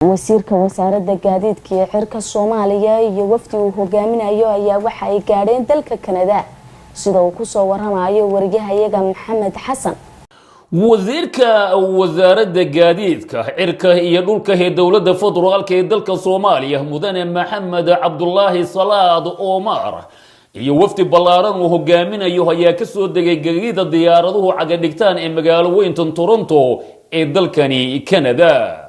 wasiirka wasaaradda gaadiidka iyo xirka Soomaaliya iyo wafdi uu hogaaminayo ayaa waxa ay gaadheen dalka Kanada sida uu ku soo waramayo wariyahayaga Maxamed Xasan. wasiirka wasaaradda gaadiidka xirka iyo dhulka ee dawladda federaalka ee dalka Soomaaliya mudane Maxamed Cabdullaahi Salaad Omar iyo wafdi ballaaran uu hogaaminayo ayaa ka soo degay gaadiidka diyaaraduhu caga dhigtaan ee magaalada weyntan Toronto ee dalkani Canada.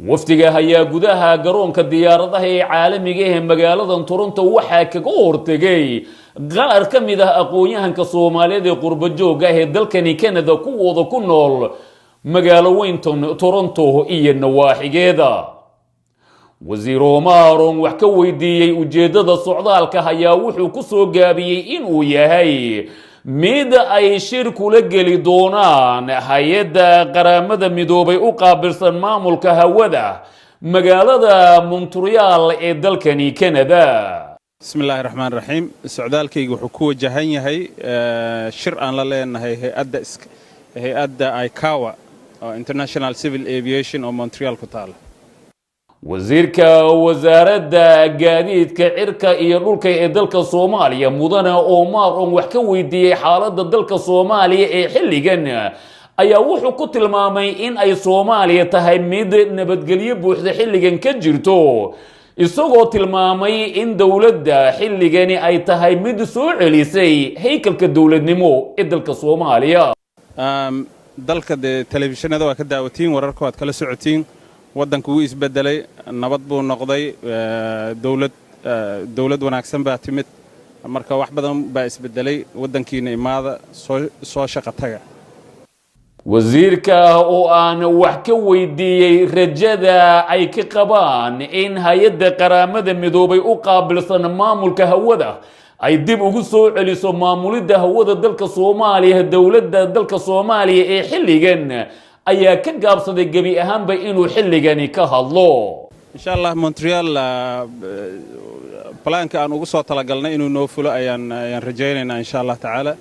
wafdiga ayaa gudaha garoonka diyaaradaha ee caalamiga ah ee magaalada Toronto waxa kaga hortagay qaar ka mid ah aqoonyahanka Soomaaliyeed ee qurba jooga ee dalkani Canada kuwooda ku nool magaalada weyntan Toronto iyo nawaaxigeeda. wasiir Omar oo wax ka weydiiyay ujeedada socdaalka ayaa wuxuu ku soo gaabiyay in uu yahay mid ay shir kula geli doonaan hay'adda qaramada midoobay u qaabilsan maamulka hawada magaalada Montreal ee dalkani Canada. bismillaahi raxmaani raxiim. socdaalkaygu wuxuu ku wajahan yahay shir aan la leenahay hay'adda ICAO International Civil Aviation oo Montreal ku taal. wasiirka wasaaradda gaadiidka cirka iyo dhulka ee dalka Soomaaliya mudane Omar oo wax ka weydiiyay xaaladda dalka Soomaaliya ee xilligan ayaa wuxuu ku tilmaamay in ay Soomaaliya tahay mid nabadgelyo buuxda xilligan ka jirto isagoo tilmaamay in dawladda xilligani ay tahay mid soo celisay haykalka dawladnimo ee dalka Soomaaliya. dalka telefishinada waa ka daawatiin wararka waad kala socotiin waddanku wuu isbedelay nabad buu noqday dawlad wanaagsan baa timid marka wax badan baa isbedelay waddankiina imaada soo shaqo taga. wasiirka oo aan wax ka weydiiyay rajada ay ka qabaan in hay'adda qaramada midoobay u qaabilsan maamulka hawada ay dib ugu soo celiso maamulidda hawada dalka Soomaaliya dawladda dalka Soomaaliya ee xilligan ayaa ka gaabsaday gabi ahaanba inuu xilligani ka hadlo. insha Allah Montreal planka aan ugu soo talagalnay inuu noo fulo ayaan rajaynaynaa insha Allah taala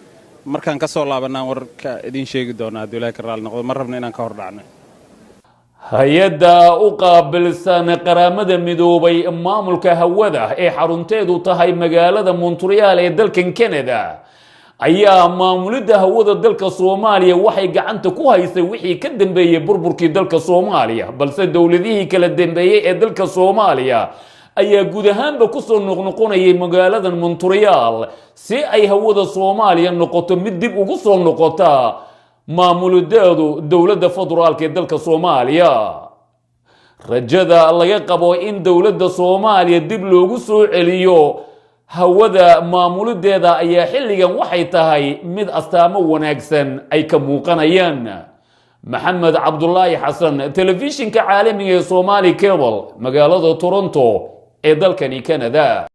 markaan ka soo laabanaa warka idin sheegi doonaa Abdullaahi Karaal noqdo mar rabna inaan ka hor dhacno. hay'adda u qaabilsan qaramada midoobay maamulka hawada ee xarunteedu tahay magaalada Montreal ee dalkan Canada ayaa maamulidda hawada dalka Soomaaliya waxay gacanta ku haysay wixii ka dambeeyay burburkii dalka Soomaaliya balse dawladihii kala dambeeyay ee dalka Soomaaliya ayaa guud ahaanba ku soo noqnoqonayay magaalada Montreal si ay hawada Soomaaliya noqoto mid dib ugu soo noqota maamulidda dawladda federaalka ee dalka Soomaaliya. rajada laga qabo in dawladda Soomaaliya dib loogu soo celiyo hawada maamulideeda ayaa xilligan waxay tahay mid astaamo wanaagsan ay ka muuqanayaan. Maxamed Cabdullaahi Xasan, telefishinka caalamiga ee Somali Cable, magaalada Toronto ee dalkani Canada.